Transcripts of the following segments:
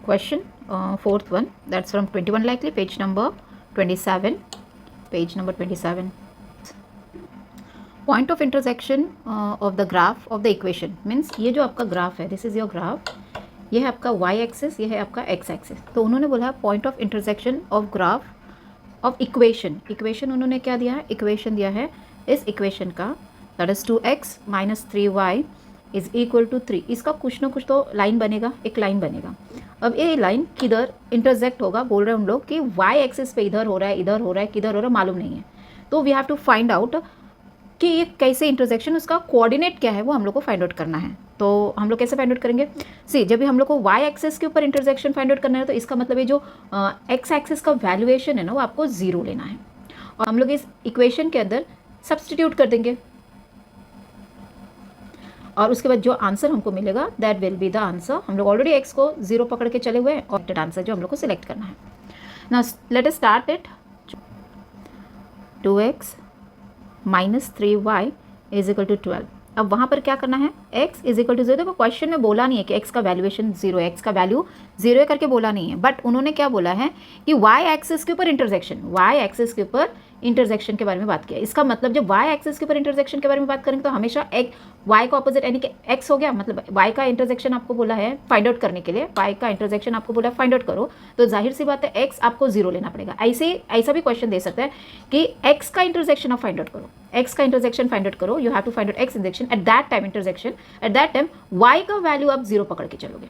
Question, fourth one, that's from 21 likely, page number 27. Page number 27. Point of intersection of the graph of the equation means ये जो आपका graph है, this is your graph, ये है आपका y axis, ये है आपका x एक्सिस. तो उन्होंने बोला point of intersection of graph of equation. Equation उन्होंने क्या दिया है? इक्वेशन दिया है इस इक्वेशन का, that is 2x minus 3y is equal to 3. इसका कुछ ना कुछ तो लाइन बनेगा, एक लाइन बनेगा. अब ये लाइन किधर इंटरसेक्ट होगा बोल रहे हैं हम लोग कि y एक्सिस पे इधर हो रहा है, इधर हो रहा है, किधर हो रहा है मालूम नहीं है. तो we have to find out कि ये कैसे इंटरसेक्शन, उसका कोऑर्डिनेट क्या है वो हम लोग को फाइंड आउट करना है. तो हम लोग कैसे फाइंड आउट करेंगे? सी, जब भी हम लोग को y एक्सिस के ऊपर इंटरसेक्शन फाइंड आउट करना है तो इसका मतलब ये जो x एक्सिस का वैल्यूएशन है ना वो आपको 0 लेना है. और हम लोग इस इक्वेशन के अंदर सब्सटीट्यूट कर देंगे और उसके बाद जो आंसर हमको मिलेगा that will be the answer. हम लोग ऑलरेडी x को 0 पकड़ के चले हुए हैं और आंसर जो हम लोग को सिलेक्ट करना है. Now let us start it. 2x minus 3y is equal to 12. अब वहाँ पर क्या करना है? x is equal to 0. देखो क्वेश्चन में बोला नहीं है कि x का वैल्यूएशन 0 है, x का वैल्यू 0 है करके बोला नहीं है, बट उन्होंने क्या बोला है कि y एक्सिस के ऊपर इंटरसेक्शन, y एक्सिस के ऊपर इंटरसेक्शन के बारे में बात किया. इसका मतलब जब y एक्सिस के ऊपर इंटरसेक्शन के बारे में बात करेंगे तो हमेशा y का ऑपोजिट यानी कि x हो गया. मतलब y का इंटरसेक्शन आपको बोला है फाइंड आउट करने के लिए, y का इंटरसेक्शन आपको बोला है फाइंड आउट करो, तो जाहिर सी बात है x आपको 0 लेना पड़ेगा. ऐसा भी क्वेश्चन दे सकता है कि x का इंटरसेक्शन आप फाइंड आउट करो, x का इंटरसेक्शन फाइंड आउट करो. You have to find out x intersection at that time, intersection at that time y का वैल्यू आप 0 पकड़ के चलोगे.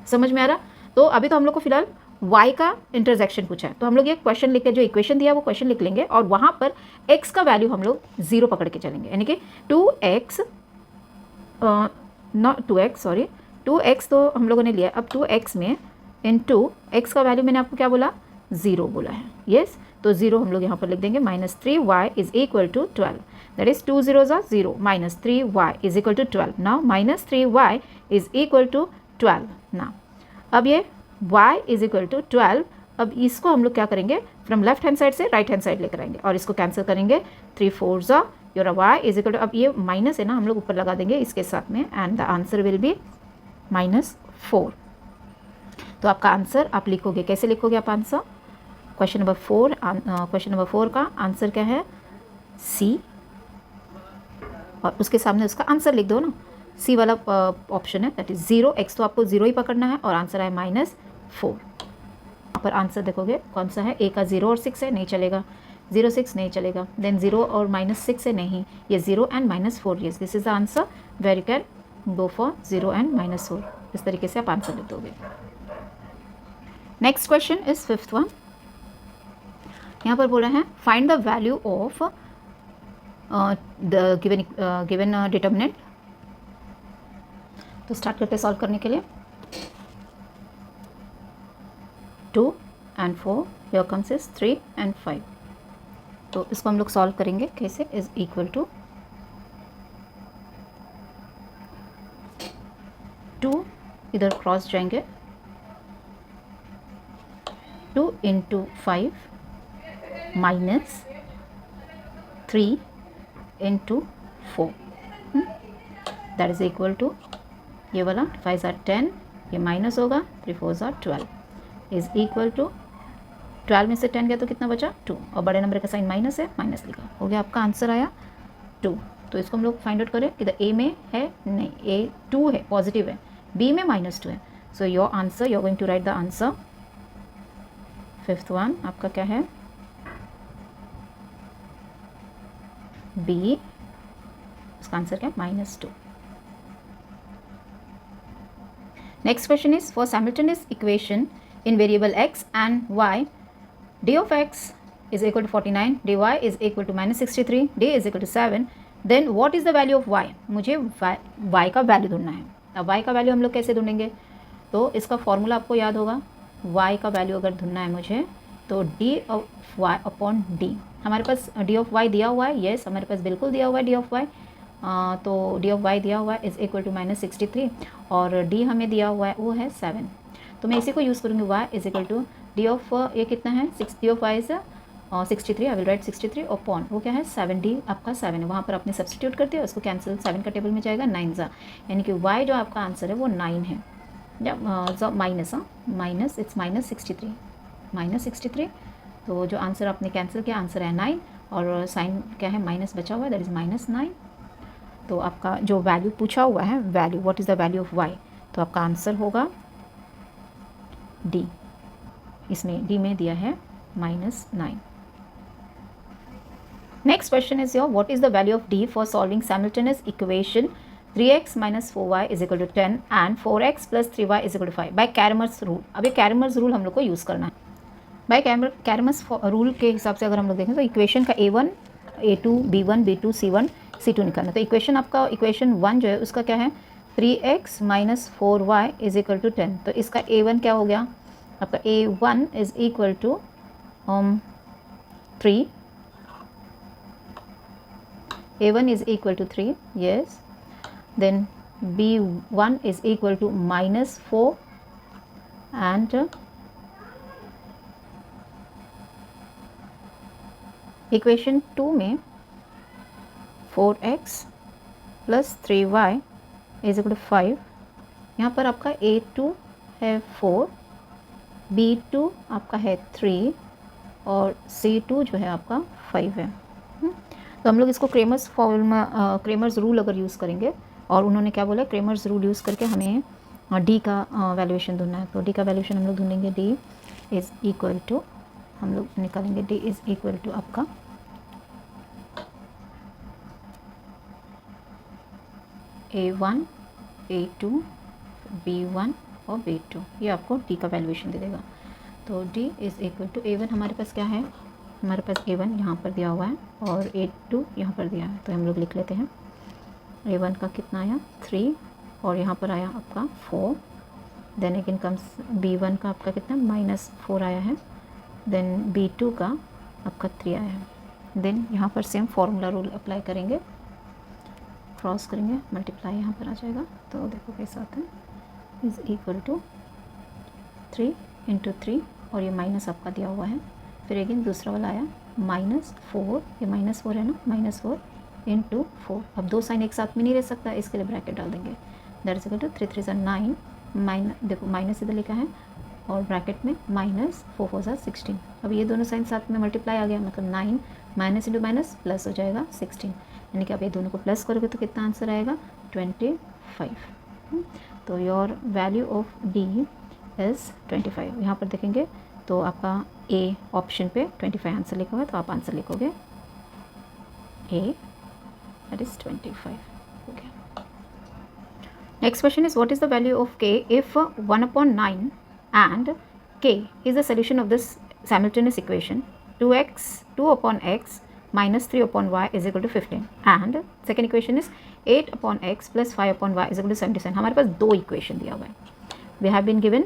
समझ में आ रहा? तो अभी तो हम लोग को फिलहाल y का इंटरसेक्शन पूछा है, तो हम लोग ये क्वेश्चन लिख के जो इक्वेशन दिया वो क्वेश्चन लिख लेंगे और वहाँ पर x का वैल्यू हम लोग 0 पकड़ के चलेंगे. यानी कि 2x not 2x sorry 2x तो हम लोगों ने लिया. अब 2x में इनटू x का वैल्यू मैंने आपको क्या बोला? 0 बोला है. यस, तो 0 हम लोग यहाँ पर लिख देंगे. Minus 3y is equal to 12. That is 2 zeros are 0. Minus 3y is equal to 12. Now minus 3y is equal to 12. Now अब ये y इज इक्वल टू 12. अब इसको हम लोग क्या करेंगे? फ्रॉम लेफ्ट हैंड साइड से राइट हैंड साइड लेकर आएंगे और इसको कैंसिल करेंगे. 3 4s your y is equal to, अब ये माइनस है ना, हम लोग ऊपर लगा देंगे इसके साथ में and the answer will be -4. तो आपका आंसर आप लिखोगे, कैसे लिखोगे आप आंसर? क्वेश्चन नंबर 4 का आंसर क्या है? सी, और उसके सामने उसका आंसर लिख दो ना. सी वाला ऑप्शन है, दैट इज 0. x तो आपको 0 ही पकड़ना है और आंसर है -4. यहाँ पर आंसर देखोगे कौन सा है? a का 0 और 6 है, नहीं चलेगा. 0 6 नहीं चलेगा. देन 0 और -6 है, नहीं. ये 0 and -4. Yes, this is the answer where you can go for 0 and -4. इस तरीके से आप आंसर लिख दोगे. Next question is 5th one. यहाँ पर बोल रहे हैं find the value of the given determinant. तो स्टार्ट करते सॉल्व करने के लिए. 2 and 4, here comes is 3 and 5. तो इसको हम लोग सॉल्व करेंगे कैसे? इज इक्वल टू 2 इधर क्रॉस जाएंगे, 2 into 5 minus 3 into 4. That is equal to ये वाला 5 are 10, ये माइनस होगा, 3 4s are 12 is equal to 12 में से 10 गया तो कितना बचा? 2. और बड़े नंबर का साइन माइनस है, माइनस लिखा. हो गया, आपका आंसर आया 2. तो इसको हम लोग फाइंड आउट करें. इधर ए में है नहीं, ए 2 है, पॉजिटिव है. बी में -2 है. So your answer, you are going to write the answer. 5th one आपका क्या है? बी. उसका आंसर क्या है? -2. Next question is for simultaneous equation in variable x and y, d of x is equal to 49, dy is equal to -63, d is equal to 7, then what is the value of y? मुझे y का value ढूंढना है. अब y का value हम लोग कैसे ढूंढेंगे? तो इसका फॉर्मूला आपको याद होगा. y का वैल्यू अगर ढूंढना है मुझे तो d of y upon d. हमारे पास d ऑफ y दिया हुआ है. येस, हमारे पास बिल्कुल दिया हुआ है d ऑफ y. तो d ऑफ y दिया हुआ है इज इक्वल टू -63 और d हमें दिया हुआ है वो है 7. तो मैं इसी को यूज़ करूँगी. y is equal to d of ये कितना है? d of y is 63. I will write 63 upon वो क्या है? 7. d आपका 7 है. वहाँ पर आपने सब्सटीट्यूट कर दिया, उसको कैंसिल, 7 का टेबल में जाएगा 9 ज़ा, यानी कि y जो आपका आंसर है वो 9 है. या माइनस, माइनस, इट्स -63, तो जो आंसर आपने कैंसिल किया आंसर है 9 और साइन क्या है माइनस बचा हुआ है, दैट इज़ -9। तो आपका जो वैल्यू पूछा हुआ है, value what is the value of y, तो आपका आंसर होगा डी। इसमें डी में दिया है -9। Next question is your what is the value of D for solving simultaneous equation 3x - 4y = 10 and 4x + 3y = 5 by Cramer's rule. अब ये कैरमर्स rule हम लोग को यूज़ करना है। बाय कैरमर्स रूल के हिसाब से अगर हम लोग देखें तो इक्वेशन का A1, A2, B1, B2, C1, C2 निकालना। तो इक्वेशन आपका इक्वेशन 1 जो है उसका क्या है 3x - 4y = 10। तो इसका A1 क्या हो गया आपका A1 = 3, A1 = 3, yes, then B1 = -4 and equation 2 में 4x + 3y = 5। यहाँ पर आपका A2 है 4, B2 आपका है 3 और C2 जो है आपका 5 है। तो हम लोग इसको क्रेमर्स रूल अगर यूज़ करेंगे, और उन्होंने क्या बोला क्रेमर्स रूल यूज़ करके हमें डी का वैल्यूएशन ढूंढना है। तो डी का वैल्यूएशन हम लोग ढूंढेंगे, डी इज़ इक्वल टू, हम लोग निकालेंगे डी इज़ इक्वल टू आपका A1, A2, B1 और B2, ये आपको डी का वैल्यूएशन दे देगा। तो D is equal to A1 हमारे पास क्या है, हमारे पास A1 यहाँ पर दिया हुआ है और A2 यहाँ पर दिया है, तो हम लोग लिख लेते हैं। A1 का कितना आया 3 और यहाँ पर आया आपका 4, देन अगेन कम्स B1 का आपका कितना -4 आया है, देन B2 का आपका 3 आया है। देन यहाँ पर सेम फार्मूला रूल अप्लाई करेंगे, क्रॉस करेंगे, मल्टीप्लाई यहाँ पर आ जाएगा। तो देखो कैसा आता है, इज़ इक्वल टू 3 × 3 और ये माइनस आपका दिया हुआ है। फिर अगेन दूसरा वाला आया -4, ये -4 है ना, -4 × 4। अब दो साइन एक साथ में नहीं रह सकता, इसके लिए ब्रैकेट डाल देंगे, दैट इज इक्वल टू 3 3 9, देखो माइनस इधर लिखा है और ब्रैकेट में -4 4 16। अब ये दोनों साइन साथ में मल्टीप्लाई आ गया, मतलब 9 माइनस इंटू माइनस प्लस हो जाएगा 16, यानी कि आप ये दोनों को प्लस करोगे तो कितना आंसर आएगा 25। तो your value of D is 25। यहाँ पर देखेंगे तो आपका ए ऑप्शन पे 25 आंसर लिखा हुआ है, तो आप आंसर लिखोगे ए, दैट इज 25 हो गया। Next question is what is the value of k if 1/9 and k is the solution of this simultaneous equation 2/x minus 3/y is equal to 15 and second equation is 8/x plus 5/y is equal to 77। हमारे पास दो equation दिया हुआ है, we have been given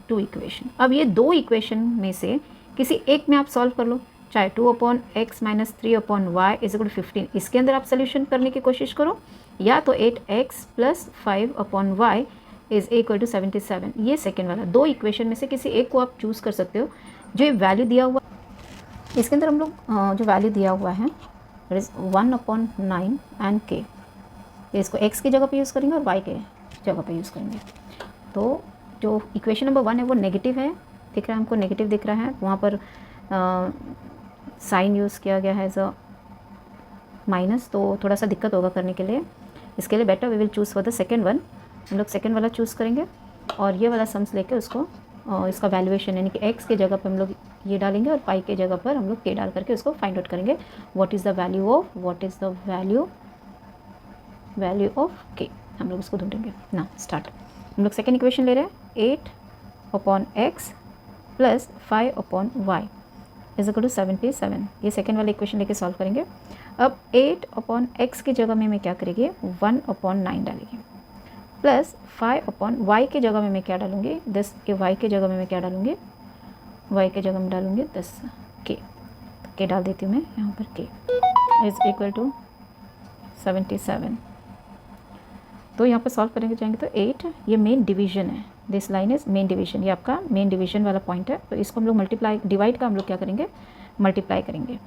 2 equation. अब ये दो equation में से किसी एक में आप सॉल्व कर लो, चाहे 2/x minus 3/y is equal to 15, इसके अंदर आप सोल्यूशन करने की कोशिश करो, या तो 8x plus 5/y is equal to 77, ये सेकेंड वाला। दो इक्वेशन में से किसी एक को आप चूज़ कर सकते हो। जो ये वैल्यू दिया हुआ, इसके अंदर हम लोग जो वैल्यू दिया हुआ है दैट इज़ 1/9 एंड k, इसको x की जगह पे यूज़ करेंगे और y के जगह पे यूज़ करेंगे। तो जो इक्वेशन नंबर 1 है वो नेगेटिव है, दिख रहा है हमको, नेगेटिव दिख रहा है, वहाँ पर साइन यूज़ किया गया है एज अ माइनस, तो थोड़ा सा दिक्कत होगा करने के लिए। इसके लिए better we will choose for the second one, हम लोग सेकेंड वाला चूज़ करेंगे और ये वाला सम्स लेके उसको इसका वैल्यूएशन यानी कि x के जगह पर हम लोग ये डालेंगे और y के जगह पर हम लोग k डाल करके उसको फाइंड आउट करेंगे what is the value of k, हम लोग उसको ढूंढेंगे ना। स्टार्ट, हम लोग सेकेंड इक्वेशन ले रहे हैं 8/x plus 5/y is equal to 77, ये सेकेंड वाला इक्वेशन लेके सॉल्व करेंगे। अब 8/x की जगह में मैं क्या करेंगे 1/9 डालेंगे, प्लस 5/y के जगह में मैं क्या डालूंगी 10 के, y के जगह में मैं क्या डालूंगी, y के जगह में डालूंगी 10 k डाल देती हूँ मैं यहाँ पर, k इज इक्वल टू 77। तो यहाँ पर सॉल्व करेंगे जाएंगे तो 8, ये मेन डिवीजन है, this line is main division, ये आपका मेन डिवीजन वाला पॉइंट है। तो इसको हम लोग डिवाइड का हम लोग क्या करेंगे मल्टीप्लाई करेंगे।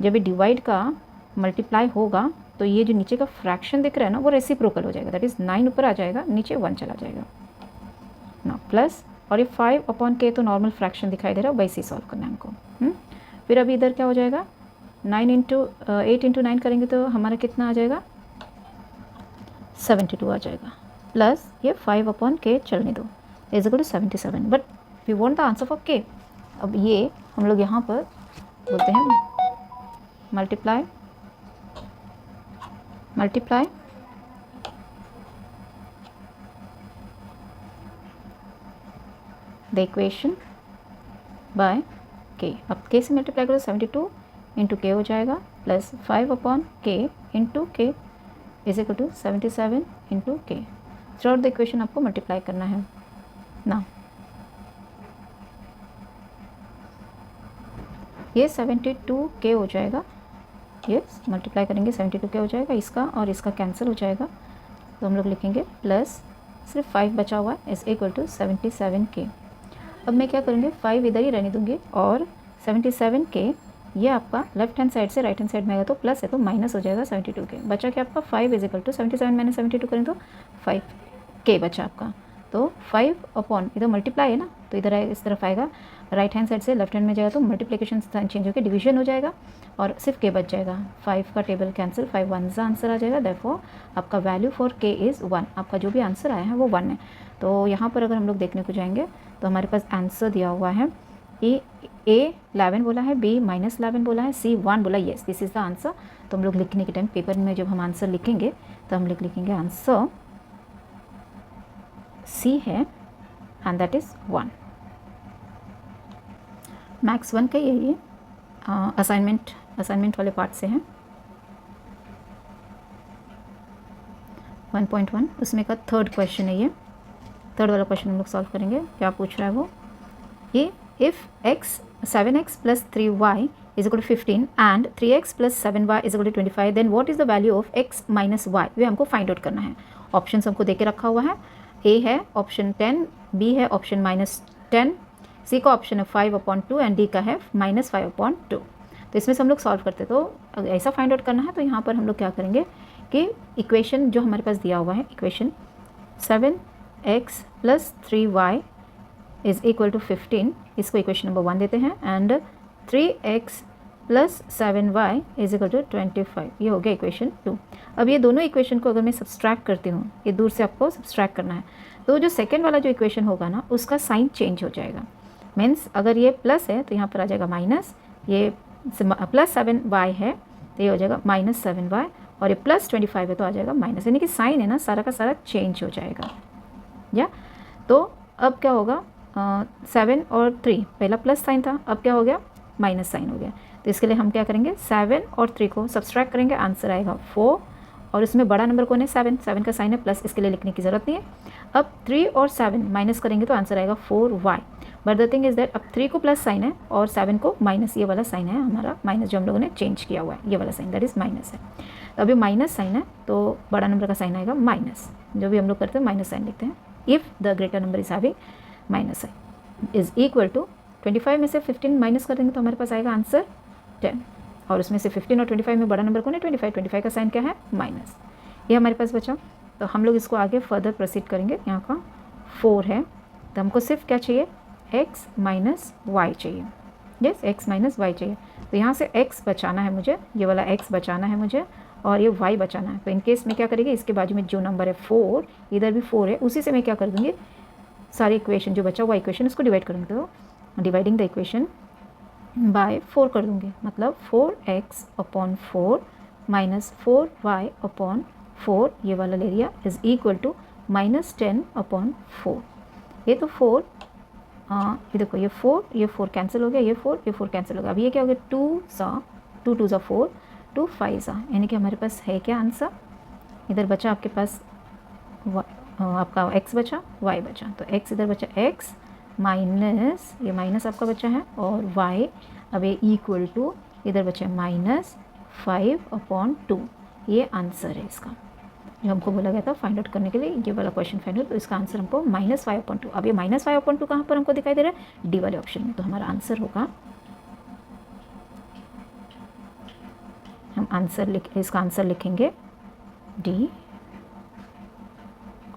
जब ये डिवाइड का मल्टीप्लाई होगा तो ये जो नीचे का फ्रैक्शन दिख रहा है ना वो रेसिप्रोकल हो जाएगा, दैट इज़ 9 ऊपर आ जाएगा, नीचे 1 चला जाएगा। ना प्लस, और ये 5/k तो नॉर्मल फ्रैक्शन दिखाई दे रहा है, वैसे ही सॉल्व करना है हमको। फिर अभी इधर क्या हो जाएगा, 8 इंटू 9 करेंगे तो हमारा कितना आ जाएगा, 72 आ जाएगा, प्लस ये 5/k चलने दो is equal to 77, but we want the answer for k। अब ये हम लोग यहाँ पर बोलते हैं multiply the equation by k। अब k से मल्टीप्लाई करो 72 इंटू k हो जाएगा, plus 5/k into k is equal to 77 into k। Throughout the equation आपको मल्टीप्लाई करना है ना। ये 72k हो जाएगा, यस मल्टीप्लाई करेंगे 72k हो जाएगा, इसका और इसका कैंसिल हो जाएगा, तो हम लोग लिखेंगे प्लस सिर्फ 5 बचा हुआ है इज इक्वल टू 77k। अब मैं क्या करूँगी, 5 इधर ही रहने दूँगी और 77k ये आपका लेफ्ट हैंड साइड से राइट हैंड साइड में आएगा तो प्लस है तो माइनस हो जाएगा 72k। बचा क्या आपका 5 इज इक्वल टू 77 माइनस 72 करें तो 5k बचा आपका। तो 5 इधर मल्टीप्लाई है ना, तो इधर इस तरफ आएगा, राइट हैंड साइड से लेफ्ट हैंड में जाएगा तो मल्टीप्लिकेशन साइन चेंज होकर डिवीजन हो जाएगा और सिर्फ k बच जाएगा। 5 का टेबल कैंसिल, 5 1 का आंसर आ जाएगा, देयरफॉर आपका वैल्यू फॉर k इज़ 1। आपका जो भी आंसर आया है वो 1 है। तो यहाँ पर अगर हम लोग देखने को जाएंगे तो हमारे पास आंसर दिया हुआ है ए 11 बोला है, बी -11 बोला है, सी 1 बोला, yes this is the answer. तो हम लोग लिखने के टाइम पेपर में जब हम आंसर लिखेंगे तो हम लोग लिखेंगे आंसर सी है एंड दैट इज़ 1। मैक्स 1 का ये असाइनमेंट वाले पार्ट से है 1.1, उसमें का थर्ड क्वेश्चन है। ये थर्ड वाला क्वेश्चन हम लोग सॉल्व करेंगे। क्या पूछ रहा है वो, ये if 7x + 3y is equal to 15 and 3x + 7y is equal to 25, then what is the value of x - y। ये हमको फाइंड आउट करना है। ऑप्शन हमको दे के रखा हुआ है, ए है ऑप्शन 10, बी है ऑप्शन -10, सी का ऑप्शन है 5/2 एंड डी का है -5/2। तो इसमें से हम लोग सॉल्व करते, तो ऐसा फाइंड आउट करना है तो यहाँ पर हम लोग क्या करेंगे कि इक्वेशन जो हमारे पास दिया हुआ है, equation 7x + 3y is equal to 15, इसको इक्वेशन नंबर 1 देते हैं, and 3x + 7y is equal to 25, ये हो गया इक्वेशन 2। अब ये दोनों इक्वेशन को अगर मैं सब्सट्रैक्ट करती हूँ, ये दूर से आपको सब्सट्रैक्ट करना है, तो जो सेकेंड वाला जो इक्वेशन होगा ना उसका साइन चेंज हो जाएगा। मीन्स अगर ये प्लस है तो यहाँ पर आ जाएगा माइनस, ये +7y है तो ये हो जाएगा -7y, और ये +25 है तो आ जाएगा माइनस, यानी कि साइन है ना सारा का सारा चेंज हो जाएगा। या तो अब क्या होगा, 7 और 3 पहला प्लस साइन था, अब क्या हो गया माइनस साइन हो गया। तो इसके लिए हम क्या करेंगे, 7 और 3 को सब्सट्रैक्ट करेंगे, आंसर आएगा 4, और इसमें बड़ा नंबर कौन है 7 का साइन है प्लस, इसके लिए लिखने की ज़रूरत नहीं है। अब 3 और 7 माइनस करेंगे तो आंसर आएगा 4y, but the thing is that अब 3 को प्लस साइन है और 7 को माइनस, ये वाला साइन है हमारा माइनस जो हम लोगों ने चेंज किया हुआ है, ये वाला साइन दैट इज़ माइनस है। तो अभी माइनस साइन है तो बड़ा नंबर का साइन आएगा माइनस, जो भी हम लोग करते हैं माइनस साइन लिखते हैं, if the greater number is having minus sign is equal to 25 में से 15 माइनस कर देंगे तो हमारे पास आएगा आंसर 10, और उसमें से 15 और 25 में बड़ा नंबर कौन है 25 का साइन क्या है माइनस, ये हमारे पास बचा। तो हम लोग इसको आगे फर्दर प्रोसीड करेंगे। यहाँ का 4 है तो हमको सिर्फ क्या चाहिए, x - y चाहिए, यस x - y चाहिए। तो यहाँ से x बचाना है मुझे, ये वाला x बचाना है मुझे, और ये y बचाना है। तो इन केस में क्या करेंगे, इसके बाजू में जो नंबर है 4, इधर भी 4 है, उसी से मैं क्या कर दूँगी, सारी इक्वेशन जो बचा हुआ इक्वेशन उसको डिवाइड करूँगी, तो डिवाइडिंग द इक्वेशन बाय 4 कर दूँगी, मतलब 4x/4 - 4y/4 ये वाला ले लिया इज़ इक्वल टू -10/4। ये तो 4, ये देखो ये 4 कैंसिल हो गया, ये 4 कैंसिल हो गया। अब ये क्या हो गया, 2 2 4, 2 5 यानी कि हमारे पास है क्या आंसर, इधर बचा आपके पास आपका x बचा, y बचा, तो x इधर बचा, x माइनस ये माइनस आपका बचा है, और y अब ये इक्वल टू इधर बचा -5/2, ये आंसर है इसका जो हमको बोला गया था फाइंड आउट करने के लिए, ये वाला क्वेश्चन फाइंड आउट। तो इसका आंसर हमको -5/2, अब ये -5/2 कहाँ पर हमको दिखाई दे रहा है, डी वाले ऑप्शन में। तो हमारा आंसर होगा, हम इसका आंसर लिखेंगे डी,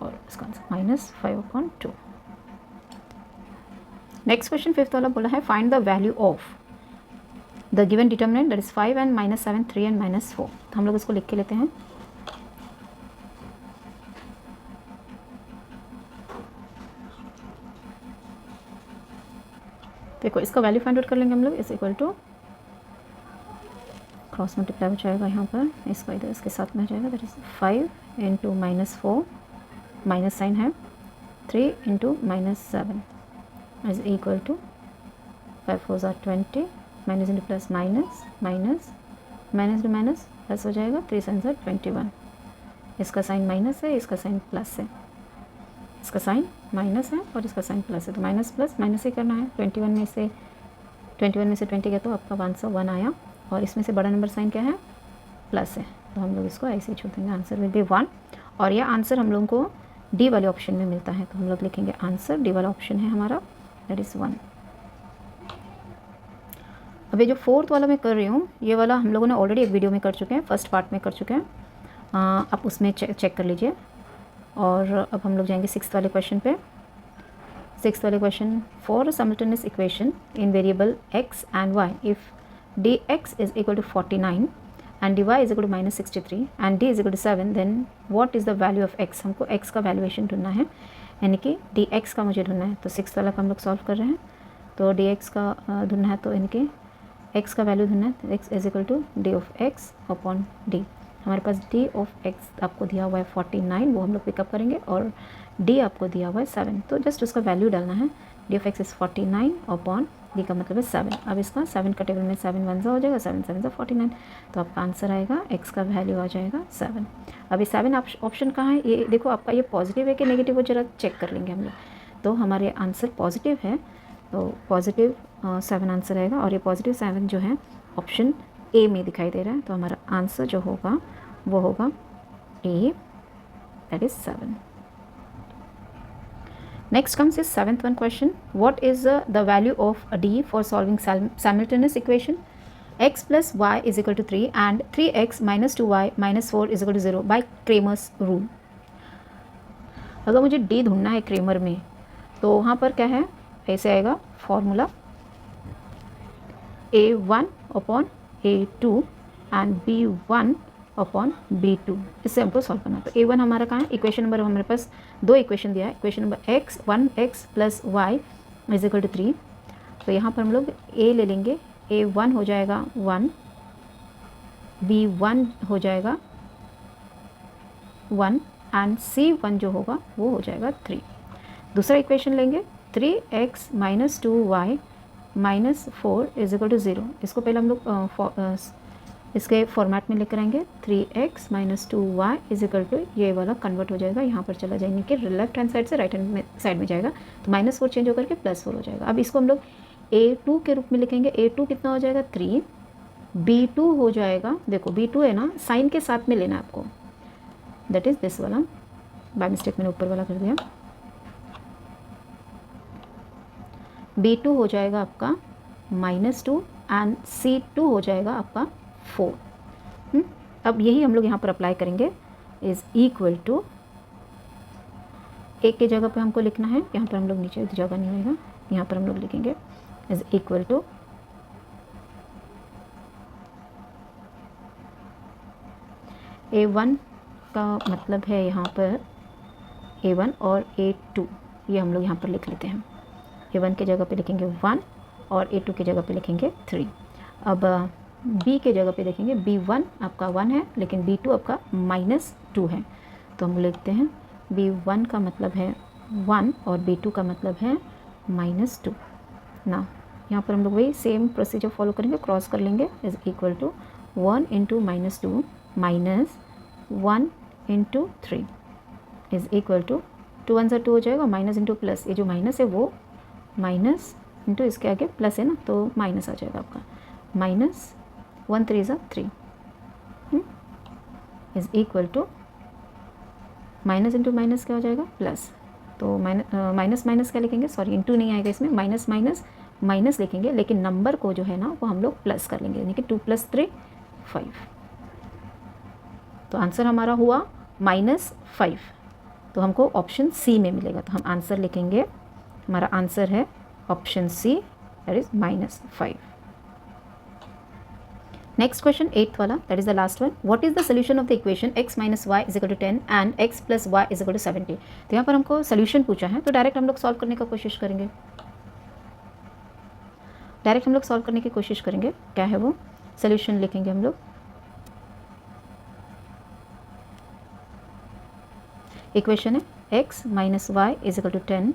और इसका आंसर -5/2। नेक्स्ट क्वेश्चन फिफ्थ वाला बोला है find the value of the given determinant that is 5n - 7 3n - 4। तो हम लोग इसको लिख के लेते हैं। देखो इसका वैल्यू फाइंड आउट कर लेंगे हम लोग। Is equal to cross multiply हो जाएगा यहाँ पर, इसका इधर इसके साथ में हो जाएगा, that is 5 into -4 minus sign है 3 इंटू -7 इज इक्वल टू 5 4 ज़ा 20 minus into plus minus minus minus into minus plus हो जाएगा 3 7 ज़ा 21। इसका साइन माइनस है, इसका साइन प्लस है, इसका साइन माइनस है और इसका साइन प्लस है, तो माइनस प्लस माइनस ही करना है। 21 में से 20 गया तो आपका 101 आया और इसमें से बड़ा नंबर साइन क्या है, प्लस है, तो हम लोग इसको ऐसे ही छोड़ देंगे। आंसर विल बी 1 और यह आंसर हम लोगों को डी वाले ऑप्शन में मिलता है, तो हम लोग लिखेंगे आंसर डी वाला ऑप्शन है हमारा, दैट इज़ 1। अब ये जो फोर्थ वाला मैं कर रही हूँ, ये वाला हम लोगों ने ऑलरेडी एक वीडियो में कर चुके हैं, फर्स्ट पार्ट में कर चुके हैं, आप उसमें चेक कर लीजिए। और अब हम लोग जाएंगे सिक्स्थ वाले क्वेश्चन पे। सिक्स्थ वाले question, for simultaneous equation in variable x and y इफ़ dx is equal to 49 and dy is equal to -63 and d is equal to 7, then what is the value of x। हमको x का valuation ढूंढना है, यानी कि dx का मुझे ढूंढना है। तो सिक्स्थ वाला का हम लोग सॉल्व कर रहे हैं, तो dx का ढूंढना है, तो यानी कि x का वैल्यू ढूंढना है। x is equal to d of x upon d। हमारे पास d ऑफ x आपको दिया हुआ है 49, वो हम लोग पिकअप करेंगे, और d आपको दिया हुआ है 7, तो जस्ट उसका वैल्यू डालना है। d of x is 49 upon d का मतलब है 7। अब इसका 7 का टेबल में 7 1 हो जाएगा, 7 7 49, तो आपका आंसर आएगा x का वैल्यू आ जाएगा 7। अब ये 7 ऑप्शन कहाँ है, ये देखो आपका ये पॉजिटिव है कि नेगेटिव, वो जरा चेक कर लेंगे हम लोग। तो हमारे आंसर पॉजिटिव है, तो पॉजिटिव 7 आंसर आएगा, और ये पॉजिटिव 7 जो है ऑप्शन ए में दिखाई दे रहा है, तो हमारा आंसर जो होगा वो होगा A, that is 7। Next comes is 7th one question, what is the value of D for solving simultaneous equation x plus Y is equal to 3 and 3x - 2y - 4 is equal to 0 by Cramer's rule. अगर मुझे D ढूंढना है Cramer में, तो वहाँ पर क्या है, ऐसे आएगा formula a1 upon a2 and b1 upon b2। इससे हमको सॉल्व करना है। तो a1 हमारा कहाँ है, इक्वेशन नंबर हमारे पास 2 इक्वेशन दिया है, equation number x 1x plus y is equal to 3। तो यहाँ पर हम लोग a ले लेंगे, a1 हो जाएगा 1, b1 हो जाएगा 1 एंड c1 जो होगा वो हो जाएगा 3। दूसरा इक्वेशन लेंगे 3x - 2y - 4 is equal to 0। इसको पहले हम लोग इसके फॉर्मेट में लेकर आएंगे, 3x - 2y is equal to, ये वाला कन्वर्ट हो जाएगा, यहाँ पर चला जाएंगे कि लेफ्ट हैंड साइड से राइट हैंड साइड में जाएगा, तो -4 चेंज होकर के +4 हो जाएगा। अब इसको हम लोग a2 के रूप में लिखेंगे, a2 कितना हो जाएगा 3, b2 हो जाएगा, देखो b2 है ना, साइन के साथ में लेना है आपको, दैट इज दिस वाला, बाय मिस्टेक मैंने ऊपर वाला कर दिया। b2 हो जाएगा आपका -2 एंड c2 हो जाएगा आपका 4। अब यही हम लोग यहाँ पर अप्लाई करेंगे, इज इक्वल टू, एक के जगह पे हमको लिखना है, यहाँ पर हम लोग नीचे जगह नहीं होगा, यहाँ पर हम लोग लिखेंगे इज इक्वल टू a1 का मतलब है यहाँ पर a1 और a2, ये हम लोग यहाँ पर लिख लेते हैं। a1 के जगह पे लिखेंगे 1 और a2 की जगह पे लिखेंगे 3। अब b के जगह पे देखेंगे, b1 आपका 1 है लेकिन b2 आपका -2 है, तो हम लिखते हैं b1 का मतलब है 1 और b2 का मतलब है -2 ना। यहाँ पर हम लोग वही सेम प्रोसीजर फॉलो करेंगे, क्रॉस कर लेंगे, is equal to 1 into -2 minus 1 into 3 is equal to 2 1 2 हो जाएगा, माइनस इंटू प्लस, ये जो माइनस है वो माइनस इंटू इसके आगे प्लस है ना, तो माइनस आ जाएगा आपका, minus 1 3 3 is equal to minus into minus क्या हो जाएगा प्लस, तो माइनस माइनस क्या लिखेंगे, सॉरी इंटू नहीं आएगा इसमें, माइनस माइनस माइनस लिखेंगे, लेकिन नंबर को जो है ना वो हम लोग प्लस कर लेंगे, यानी कि 2 + 3 5। तो आंसर हमारा हुआ -5, तो हमको ऑप्शन सी में मिलेगा। तो हम आंसर लिखेंगे, हमारा आंसर है option C that is -5. Next question 8th वाला, that is the last one. What is the solution of the equation x minus y is equal to 10 and x plus Y is equal to 70. तो यहाँ पर हमको solution पूछा है, तो direct हम लोग सॉल्व करने की कोशिश करेंगे. क्या है वो सोल्यूशन लिखेंगे हम लोग. इक्वेशन है x minus y is equal to 10,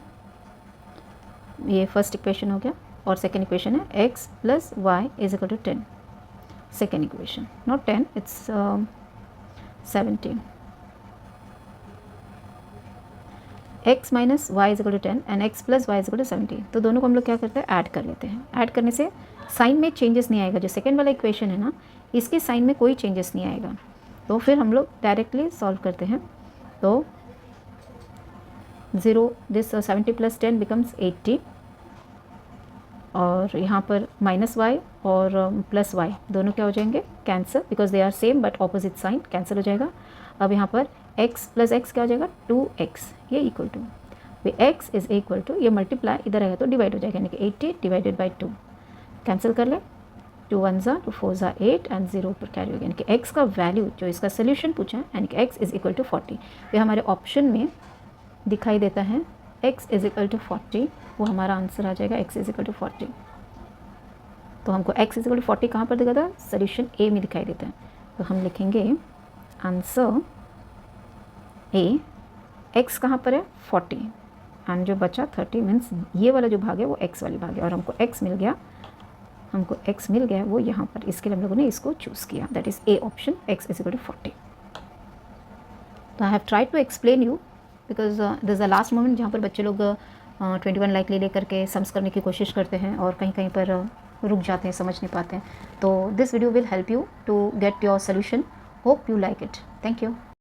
ये फर्स्ट इक्वेशन हो गया. और सेकेंड इक्वेशन है x plus Y is equal to 10. Second equation, not 10, it's 17. x minus y is equal to 10 and x plus Y is equal to 70. तो दोनों को हम लोग क्या करते हैं, ऐड कर लेते हैं. ऐड करने से साइन में चेंजेस नहीं आएगा. जो सेकेंड वाला इक्वेशन है ना, इसके साइन में कोई चेंजेस नहीं आएगा. तो फिर हम लोग डायरेक्टली सॉल्व करते हैं. तो 70 प्लस 10 बिकम्स 80. और यहाँ पर माइनस वाई और प्लस वाई दोनों क्या हो जाएंगे, cancel, because they are same but opposite sign, cancel हो जाएगा. अब यहाँ पर x प्लस एक्स क्या हो जाएगा, 2x. ये equal to x is equal to, ये मल्टीप्लाई इधर आएगा तो डिवाइड हो जाएगा, यानी कि 80 डिवाइडेड बाई 2. कैंसिल कर ले, 2 1 ज़ा 2 4 ज़ा 8 एंड 0 पर कैरी हो गया. यानी कि x का वैल्यू जो इसका सोल्यूशन पूछा है, यानी कि x इज इक्वल टू 40. ये हमारे ऑप्शन में दिखाई देता है x इज इक्वल टू 40. वो हमारा आंसर आ जाएगा x इज इक्वल टू 40. तो हमको x इज इक्वल टू 40 कहाँ पर दिखा था, सोल्यूशन ए में दिखाई देता है. तो हम लिखेंगे आंसर ए, x कहाँ पर है 40 एंड जो बचा 30, मीन्स ये वाला जो भाग है वो x वाली भाग है. और हमको x मिल गया वो यहाँ पर. इसके लिए हम लोगों ने इसको चूज़ किया, that is A option, x is equal to 40. तो I have tried to explain you because this is the last moment जहाँ पर बच्चे लोग 21 लाइक ले लेकर के सम्स करने की कोशिश करते हैं और कहीं कहीं पर रुक जाते हैं, समझ नहीं पाते हैं. तो this video will help you to get your solution. Hope you like it. Thank you.